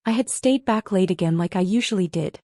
I had stayed back late again like I usually did.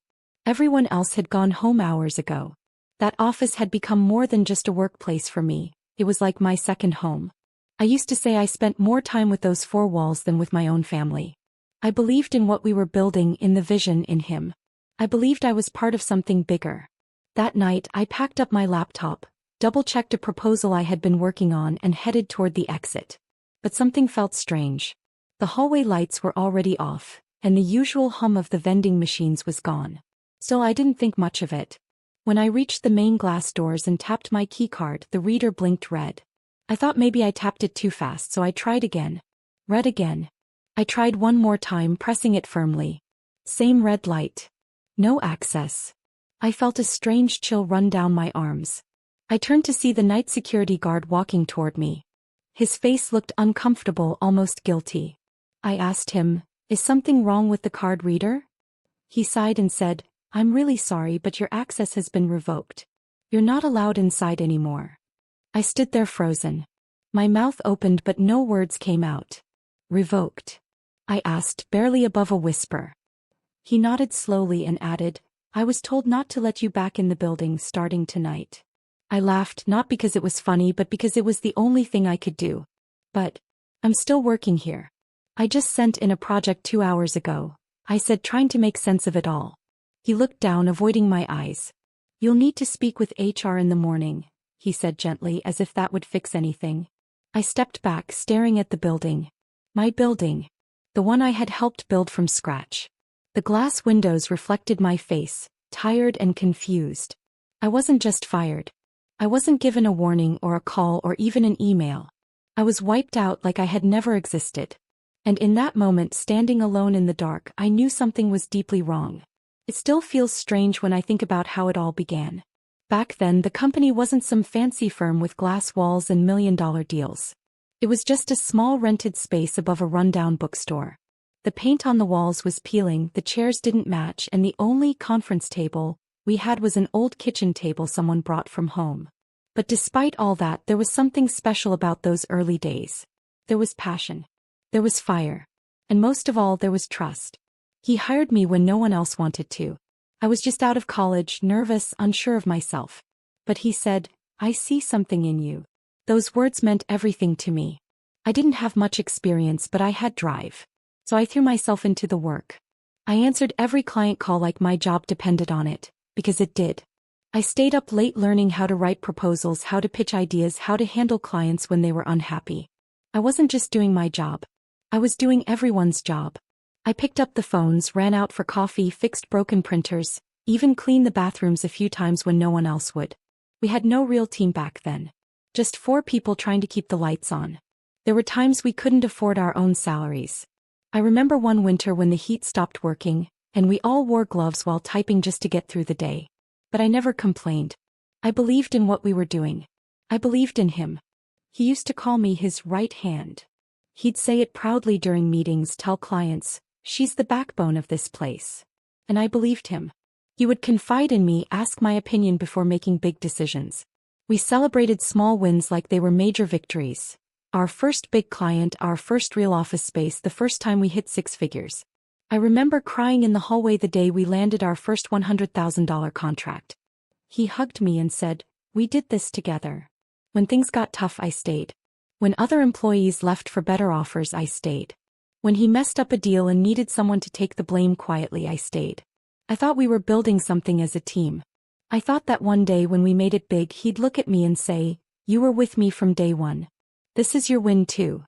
Everyone else had gone home hours ago. That office had become more than just a workplace for me, it was like my second home. I used to say I spent more time with those four walls than with my own family. I believed in what we were building, in the vision in him. I believed I was part of something bigger. That night I packed up my laptop, double-checked a proposal I had been working on and headed toward the exit. But something felt strange. The hallway lights were already off, and the usual hum of the vending machines was gone. Still, I didn't think much of it. When I reached the main glass doors and tapped my keycard, the reader blinked red. I thought maybe I tapped it too fast, so I tried again. Red again. I tried one more time, pressing it firmly. Same red light. No access. I felt a strange chill run down my arms. I turned to see the night security guard walking toward me. His face looked uncomfortable, almost guilty. I asked him, "Is something wrong with the card reader?" He sighed and said, "I'm really sorry, but your access has been revoked. You're not allowed inside anymore." I stood there frozen. My mouth opened but no words came out. "Revoked?" I asked, barely above a whisper. He nodded slowly and added, "I was told not to let you back in the building starting tonight." I laughed, not because it was funny but because it was the only thing I could do. "But I'm still working here. I just sent in a project 2 hours ago," I said, trying to make sense of it all. He looked down, avoiding my eyes. "You'll need to speak with HR in the morning," he said gently, as if that would fix anything. I stepped back, staring at the building. My building. The one I had helped build from scratch. The glass windows reflected my face, tired and confused. I wasn't just fired. I wasn't given a warning or a call or even an email. I was wiped out like I had never existed. And in that moment, standing alone in the dark, I knew something was deeply wrong. It still feels strange when I think about how it all began. Back then, the company wasn't some fancy firm with glass walls and million-dollar deals. It was just a small rented space above a rundown bookstore. The paint on the walls was peeling, the chairs didn't match, and the only conference table we had was an old kitchen table someone brought from home. But despite all that, there was something special about those early days. There was passion. There was fire. And most of all, there was trust. He hired me when no one else wanted to. I was just out of college, nervous, unsure of myself. But he said, "I see something in you." Those words meant everything to me. I didn't have much experience, but I had drive. So I threw myself into the work. I answered every client call like my job depended on it, because it did. I stayed up late learning how to write proposals, how to pitch ideas, how to handle clients when they were unhappy. I wasn't just doing my job. I was doing everyone's job. I picked up the phones, ran out for coffee, fixed broken printers, even cleaned the bathrooms a few times when no one else would. We had no real team back then. Just 4 people trying to keep the lights on. There were times we couldn't afford our own salaries. I remember one winter when the heat stopped working, and we all wore gloves while typing just to get through the day. But I never complained. I believed in what we were doing. I believed in him. He used to call me his right hand. He'd say it proudly during meetings, tell clients, "She's the backbone of this place." And I believed him. He would confide in me, ask my opinion before making big decisions. We celebrated small wins like they were major victories. Our first big client, our first real office space, the first time we hit 6 figures. I remember crying in the hallway the day we landed our first $100,000 contract. He hugged me and said, "We did this together." When things got tough, I stayed. When other employees left for better offers, I stayed. When he messed up a deal and needed someone to take the blame quietly, I stayed. I thought we were building something as a team. I thought that one day when we made it big, he'd look at me and say, "You were with me from day one. This is your win too."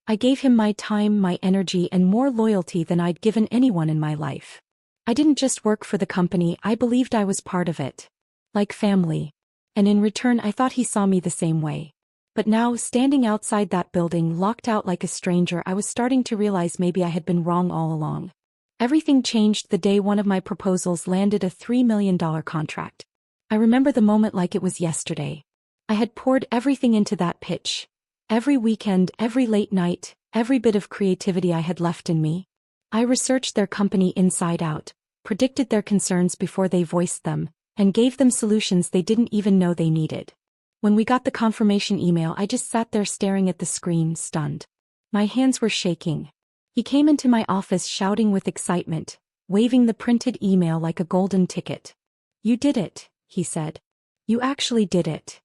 I gave him my time, my energy, and more loyalty than I'd given anyone in my life. I didn't just work for the company, I believed I was part of it. Like family. And in return, I thought he saw me the same way. But now, standing outside that building, locked out like a stranger, I was starting to realize maybe I had been wrong all along. Everything changed the day one of my proposals landed a $3 million contract. I remember the moment like it was yesterday. I had poured everything into that pitch. Every weekend, every late night, every bit of creativity I had left in me. I researched their company inside out, predicted their concerns before they voiced them, and gave them solutions they didn't even know they needed. When we got the confirmation email, I just sat there staring at the screen, stunned. My hands were shaking. He came into my office shouting with excitement, waving the printed email like a golden ticket. "You did it," he said. "You actually did it."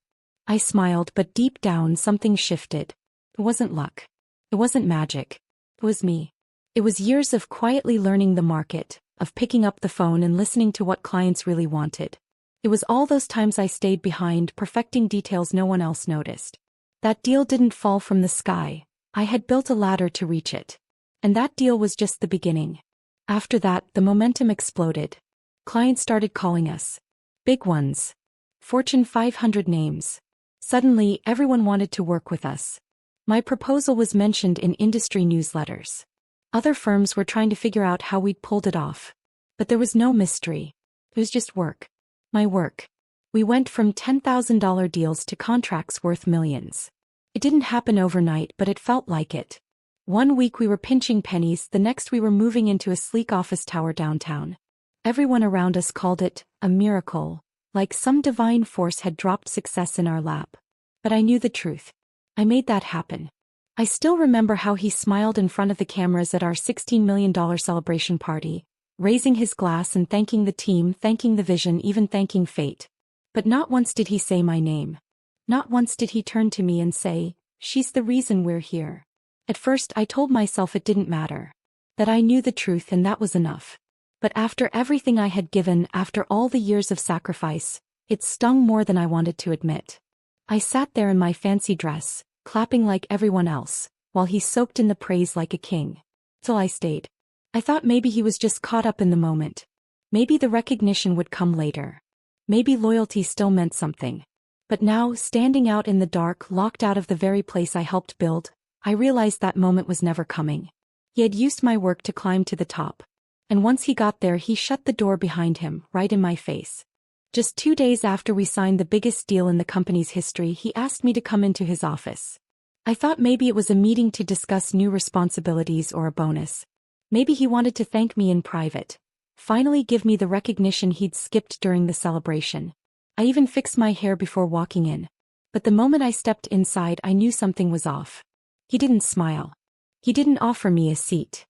I smiled, but deep down something shifted. It wasn't luck. It wasn't magic. It was me. It was years of quietly learning the market, of picking up the phone and listening to what clients really wanted. It was all those times I stayed behind, perfecting details no one else noticed. That deal didn't fall from the sky. I had built a ladder to reach it. And that deal was just the beginning. After that, the momentum exploded. Clients started calling us. Big ones. Fortune 500 names. Suddenly, everyone wanted to work with us. My proposal was mentioned in industry newsletters. Other firms were trying to figure out how we'd pulled it off. But there was no mystery. It was just work. My work. We went from $10,000 deals to contracts worth millions. It didn't happen overnight, but it felt like it. One week we were pinching pennies, the next we were moving into a sleek office tower downtown. Everyone around us called it a miracle, like some divine force had dropped success in our lap. But I knew the truth. I made that happen. I still remember how he smiled in front of the cameras at our $16 million celebration party, raising his glass and thanking the team, thanking the vision, even thanking fate. But not once did he say my name. Not once did he turn to me and say, "She's the reason we're here." At first I told myself it didn't matter. That I knew the truth and that was enough. But after everything I had given, after all the years of sacrifice, it stung more than I wanted to admit. I sat there in my fancy dress, clapping like everyone else, while he soaked in the praise like a king. Till I stayed. I thought maybe he was just caught up in the moment. Maybe the recognition would come later. Maybe loyalty still meant something. But now, standing out in the dark, locked out of the very place I helped build, I realized that moment was never coming. He had used my work to climb to the top. And once he got there, he shut the door behind him, right in my face. Just 2 days after we signed the biggest deal in the company's history, he asked me to come into his office. I thought maybe it was a meeting to discuss new responsibilities or a bonus. Maybe he wanted to thank me in private. Finally give me the recognition he'd skipped during the celebration. I even fixed my hair before walking in. But the moment I stepped inside, I knew something was off. He didn't smile. He didn't offer me a seat.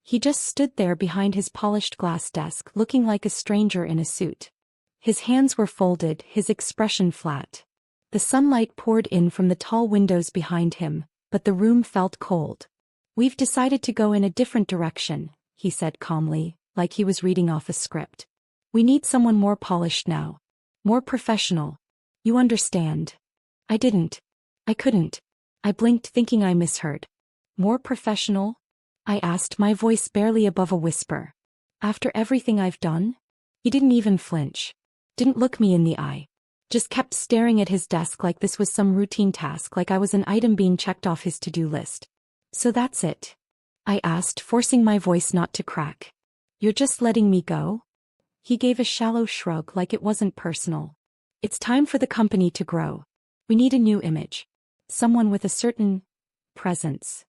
He just stood there behind his polished glass desk, looking like a stranger in a suit. His hands were folded, his expression flat. The sunlight poured in from the tall windows behind him, but the room felt cold. "We've decided to go in a different direction," he said calmly, like he was reading off a script. "We need someone more polished now. More professional. You understand?" I didn't. I couldn't. I blinked, thinking I misheard. "More professional?" I asked, my voice barely above a whisper. "After everything I've done?" He didn't even flinch. Didn't look me in the eye. Just kept staring at his desk like this was some routine task, like I was an item being checked off his to-do list. "So that's it?" I asked, forcing my voice not to crack. "You're just letting me go?" He gave a shallow shrug, like it wasn't personal. "It's time for the company to grow. We need a new image. Someone with a certain presence."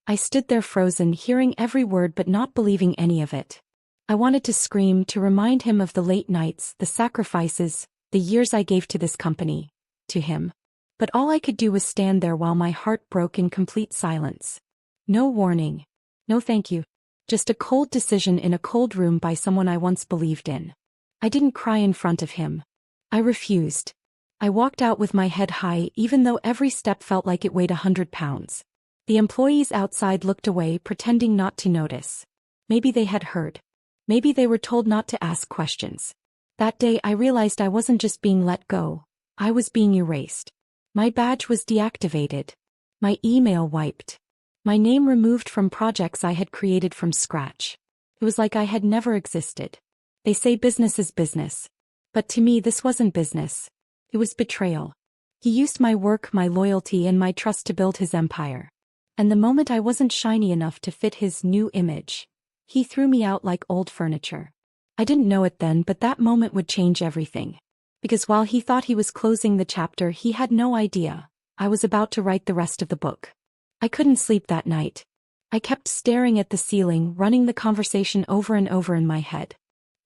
I stood there frozen, hearing every word but not believing any of it. I wanted to scream, to remind him of the late nights, the sacrifices, the years I gave to this company, to him. But all I could do was stand there while my heart broke in complete silence. No warning. No thank you. Just a cold decision in a cold room by someone I once believed in. I didn't cry in front of him. I refused. I walked out with my head high, even though every step felt like it weighed 100 pounds. The employees outside looked away, pretending not to notice. Maybe they had heard. Maybe they were told not to ask questions. That day I realized I wasn't just being let go. I was being erased. My badge was deactivated. My email wiped. My name removed from projects I had created from scratch. It was like I had never existed. They say business is business. But to me this wasn't business. It was betrayal. He used my work, my loyalty, and my trust to build his empire. And the moment I wasn't shiny enough to fit his new image, he threw me out like old furniture. I didn't know it then, but that moment would change everything. Because while he thought he was closing the chapter, he had no idea I was about to write the rest of the book. I couldn't sleep that night. I kept staring at the ceiling, running the conversation over and over in my head.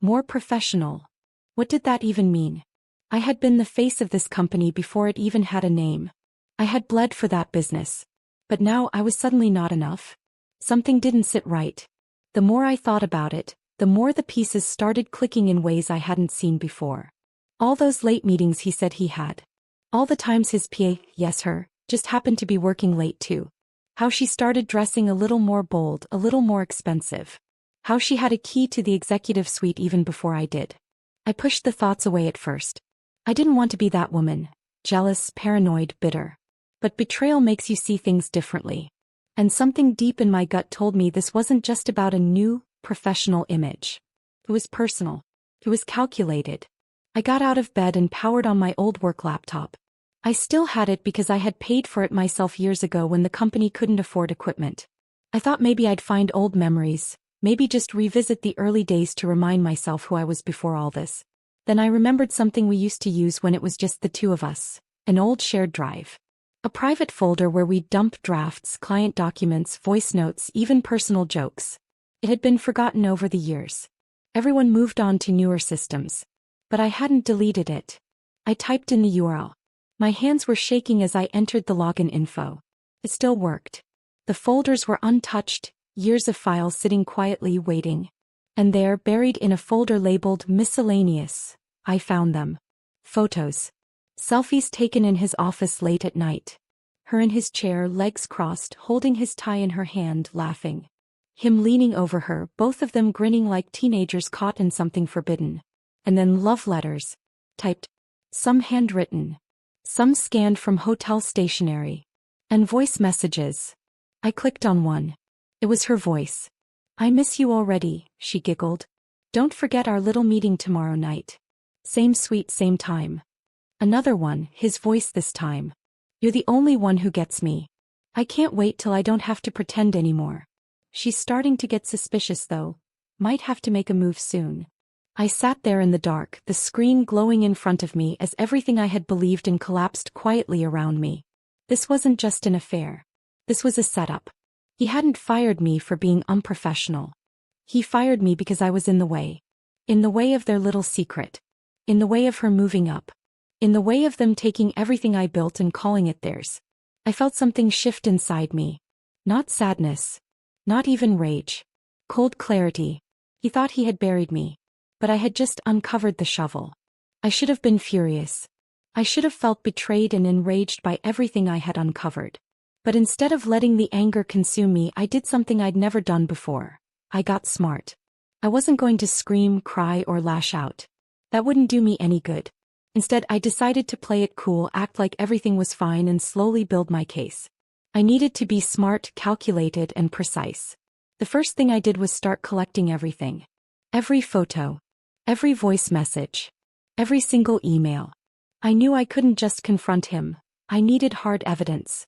More professional. What did that even mean? I had been the face of this company before it even had a name. I had bled for that business. But now I was suddenly not enough. Something didn't sit right. The more I thought about it, the more the pieces started clicking in ways I hadn't seen before. All those late meetings he said he had. All the times his PA, yes her, just happened to be working late too. How she started dressing a little more bold, a little more expensive. How she had a key to the executive suite even before I did. I pushed the thoughts away at first. I didn't want to be that woman, jealous, paranoid, bitter. But betrayal makes you see things differently. And something deep in my gut told me this wasn't just about a new, professional image. It was personal. It was calculated. I got out of bed and powered on my old work laptop. I still had it because I had paid for it myself years ago when the company couldn't afford equipment. I thought maybe I'd find old memories, maybe just revisit the early days to remind myself who I was before all this. Then I remembered something we used to use when it was just the two of us, an old shared drive. A private folder where we'd dump drafts, client documents, voice notes, even personal jokes. It had been forgotten over the years. Everyone moved on to newer systems. But I hadn't deleted it. I typed in the URL. My hands were shaking as I entered the login info. It still worked. The folders were untouched, years of files sitting quietly waiting. And there, buried in a folder labeled Miscellaneous, I found them. Photos. Selfies taken in his office late at night. Her in his chair, legs crossed, holding his tie in her hand, laughing. Him leaning over her, both of them grinning like teenagers caught in something forbidden. And then love letters. Typed. Some handwritten. Some scanned from hotel stationery. And voice messages. I clicked on one. It was her voice. I miss you already, she giggled. Don't forget our little meeting tomorrow night. Same sweet, same time. Another one, his voice this time. You're the only one who gets me. I can't wait till I don't have to pretend anymore. She's starting to get suspicious though. Might have to make a move soon. I sat there in the dark, the screen glowing in front of me as everything I had believed in collapsed quietly around me. This wasn't just an affair. This was a setup. He hadn't fired me for being unprofessional. He fired me because I was in the way. In the way of their little secret. In the way of her moving up. In the way of them taking everything I built and calling it theirs. I felt something shift inside me. Not sadness. Not even rage. Cold clarity. He thought he had buried me. But I had just uncovered the shovel. I should have been furious. I should have felt betrayed and enraged by everything I had uncovered. But instead of letting the anger consume me, I did something I'd never done before. I got smart. I wasn't going to scream, cry, or lash out. That wouldn't do me any good. Instead, I decided to play it cool, act like everything was fine, and slowly build my case. I needed to be smart, calculated, and precise. The first thing I did was start collecting everything. Every photo. Every voice message. Every single email. I knew I couldn't just confront him. I needed hard evidence.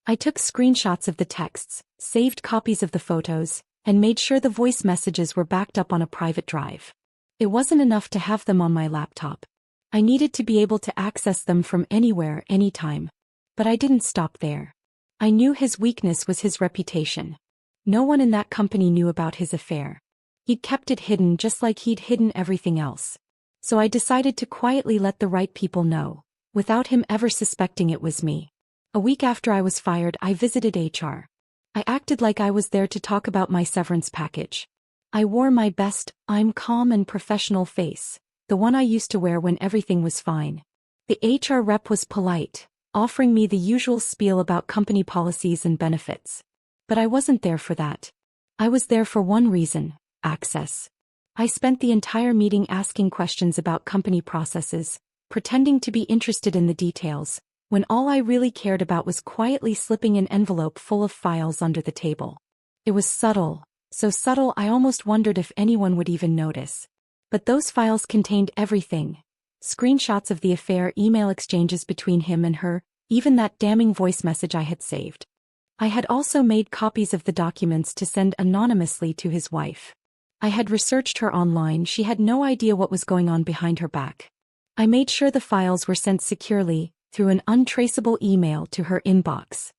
I took screenshots of the texts, saved copies of the photos, and made sure the voice messages were backed up on a private drive. It wasn't enough to have them on my laptop. I needed to be able to access them from anywhere, anytime. But I didn't stop there. I knew his weakness was his reputation. No one in that company knew about his affair. He'd kept it hidden just like he'd hidden everything else. So I decided to quietly let the right people know, without him ever suspecting it was me. A week after I was fired, I visited HR. I acted like I was there to talk about my severance package. I wore my best, I'm calm and professional face, the one I used to wear when everything was fine. The HR rep was polite, offering me the usual spiel about company policies and benefits. But I wasn't there for that. I was there for one reason. Access. I spent the entire meeting asking questions about company processes, pretending to be interested in the details, when all I really cared about was quietly slipping an envelope full of files under the table. It was subtle, so subtle I almost wondered if anyone would even notice. But those files contained everything. Screenshots of the affair, email exchanges between him and her, even that damning voice message I had saved. I had also made copies of the documents to send anonymously to his wife. I had researched her online, she had no idea what was going on behind her back. I made sure the files were sent securely, through an untraceable email to her inbox.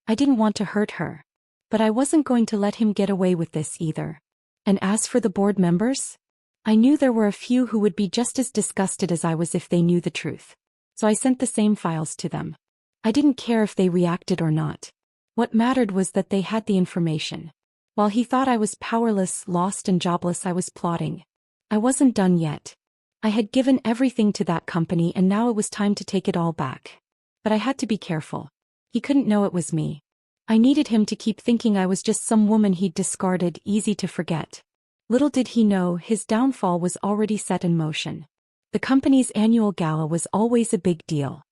I didn't want to hurt her. But I wasn't going to let him get away with this either. And as for the board members? I knew there were a few who would be just as disgusted as I was if they knew the truth. So I sent the same files to them. I didn't care if they reacted or not. What mattered was that they had the information. While he thought I was powerless, lost and jobless, I was plotting. I wasn't done yet. I had given everything to that company and now it was time to take it all back. But I had to be careful. He couldn't know it was me. I needed him to keep thinking I was just some woman he'd discarded, easy to forget. Little did he know, his downfall was already set in motion. The company's annual gala was always a big deal.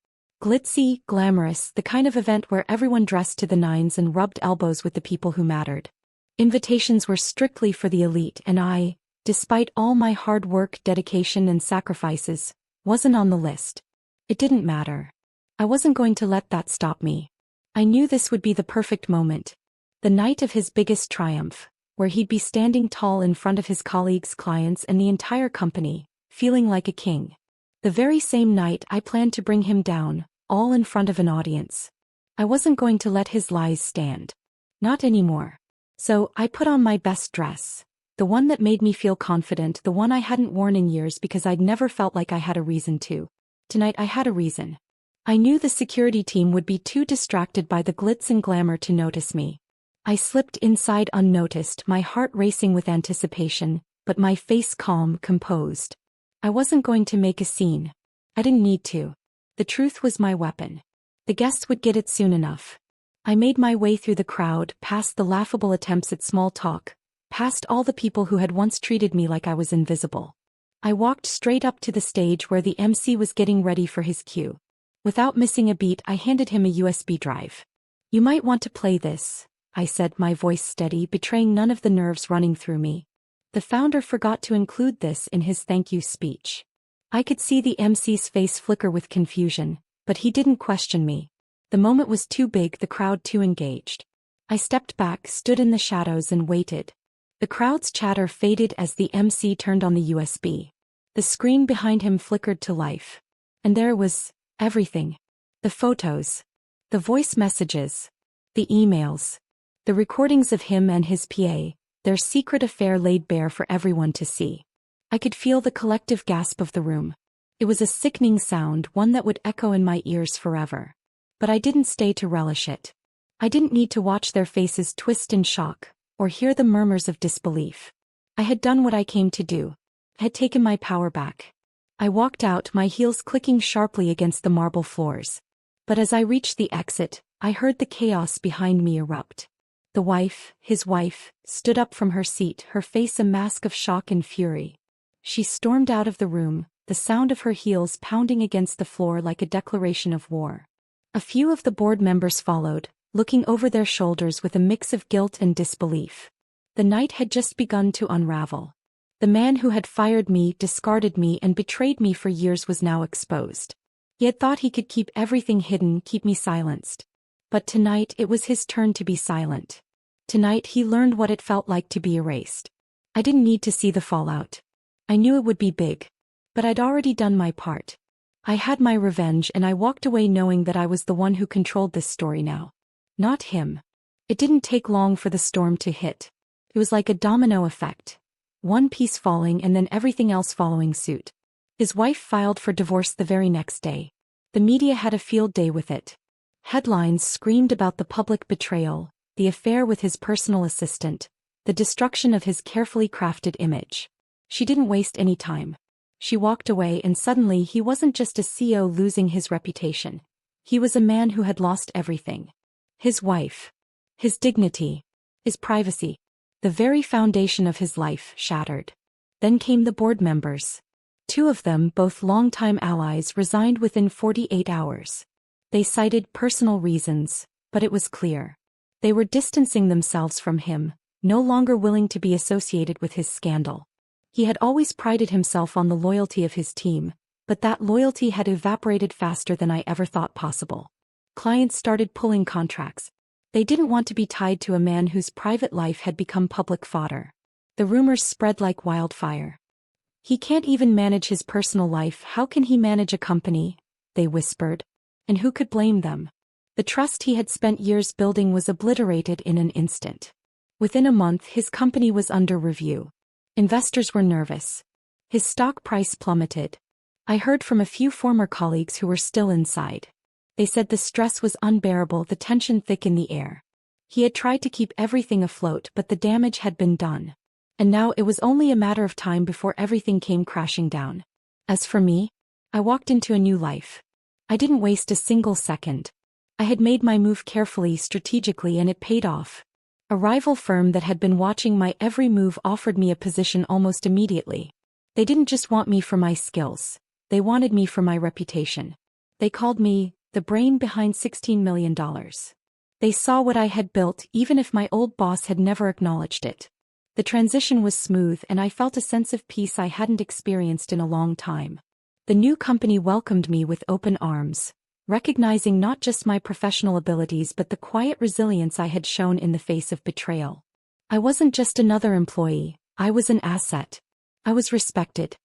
Glitzy, glamorous, the kind of event where everyone dressed to the nines and rubbed elbows with the people who mattered. Invitations were strictly for the elite and I, despite all my hard work, dedication and sacrifices, wasn't on the list. It didn't matter. I wasn't going to let that stop me. I knew this would be the perfect moment. The night of his biggest triumph, where he'd be standing tall in front of his colleagues, clients and the entire company, feeling like a king. The very same night I planned to bring him down, all in front of an audience. I wasn't going to let his lies stand. Not anymore. So, I put on my best dress. The one that made me feel confident, the one I hadn't worn in years because I'd never felt like I had a reason to. Tonight I had a reason. I knew the security team would be too distracted by the glitz and glamour to notice me. I slipped inside unnoticed, my heart racing with anticipation, but my face calm, composed. I wasn't going to make a scene. I didn't need to. The truth was my weapon. The guests would get it soon enough. I made my way through the crowd, past the laughable attempts at small talk, past all the people who had once treated me like I was invisible. I walked straight up to the stage where the MC was getting ready for his cue. Without missing a beat, I handed him a USB drive. "You might want to play this," I said, my voice steady, betraying none of the nerves running through me. The founder forgot to include this in his thank you speech. I could see the MC's face flicker with confusion, but he didn't question me. The moment was too big, the crowd too engaged. I stepped back, stood in the shadows and waited. The crowd's chatter faded as the MC turned on the USB. The screen behind him flickered to life. And there was everything. The photos. The voice messages. The emails. The recordings of him and his PA, their secret affair laid bare for everyone to see. I could feel the collective gasp of the room. It was a sickening sound, one that would echo in my ears forever. But I didn't stay to relish it. I didn't need to watch their faces twist in shock, or hear the murmurs of disbelief. I had done what I came to do. I had taken my power back. I walked out, my heels clicking sharply against the marble floors. But as I reached the exit, I heard the chaos behind me erupt. The wife, his wife, stood up from her seat, her face a mask of shock and fury. She stormed out of the room, the sound of her heels pounding against the floor like a declaration of war. A few of the board members followed, looking over their shoulders with a mix of guilt and disbelief. The night had just begun to unravel. The man who had fired me, discarded me and betrayed me for years was now exposed. He had thought he could keep everything hidden, keep me silenced. But tonight it was his turn to be silent. Tonight he learned what it felt like to be erased. I didn't need to see the fallout. I knew it would be big. But I'd already done my part. I had my revenge and I walked away knowing that I was the one who controlled this story now. Not him. It didn't take long for the storm to hit. It was like a domino effect. One piece falling and then everything else following suit. His wife filed for divorce the very next day. The media had a field day with it. Headlines screamed about the public betrayal, the affair with his personal assistant, the destruction of his carefully crafted image. She didn't waste any time. She walked away and suddenly he wasn't just a CEO losing his reputation. He was a man who had lost everything. His wife. His dignity. His privacy. The very foundation of his life shattered. Then came the board members. Two of them, both longtime allies, resigned within 48 hours. They cited personal reasons, but it was clear. They were distancing themselves from him, no longer willing to be associated with his scandal. He had always prided himself on the loyalty of his team, but that loyalty had evaporated faster than I ever thought possible. Clients started pulling contracts. They didn't want to be tied to a man whose private life had become public fodder. The rumors spread like wildfire. "He can't even manage his personal life, how can he manage a company?" they whispered. And who could blame them? The trust he had spent years building was obliterated in an instant. Within a month his company was under review. Investors were nervous. His stock price plummeted. I heard from a few former colleagues who were still inside. They said the stress was unbearable, the tension thick in the air. He had tried to keep everything afloat, but the damage had been done. And now it was only a matter of time before everything came crashing down. As for me, I walked into a new life. I didn't waste a single second. I had made my move carefully, strategically, and it paid off. A rival firm that had been watching my every move offered me a position almost immediately. They didn't just want me for my skills. They wanted me for my reputation. They called me the brain behind $16 million. They saw what I had built, even if my old boss had never acknowledged it. The transition was smooth, and I felt a sense of peace I hadn't experienced in a long time. The new company welcomed me with open arms, recognizing not just my professional abilities but the quiet resilience I had shown in the face of betrayal. I wasn't just another employee, I was an asset. I was respected.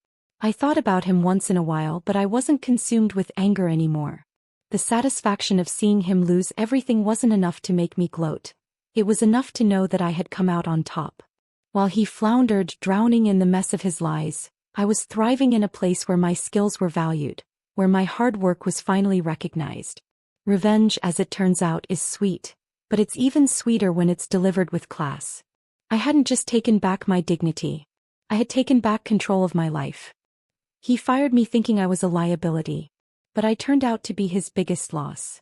I thought about him once in a while, but I wasn't consumed with anger anymore. The satisfaction of seeing him lose everything wasn't enough to make me gloat. It was enough to know that I had come out on top. While he floundered, drowning in the mess of his lies, I was thriving in a place where my skills were valued, where my hard work was finally recognized. Revenge, as it turns out, is sweet, but it's even sweeter when it's delivered with class. I hadn't just taken back my dignity. I had taken back control of my life. He fired me thinking I was a liability, but I turned out to be his biggest loss.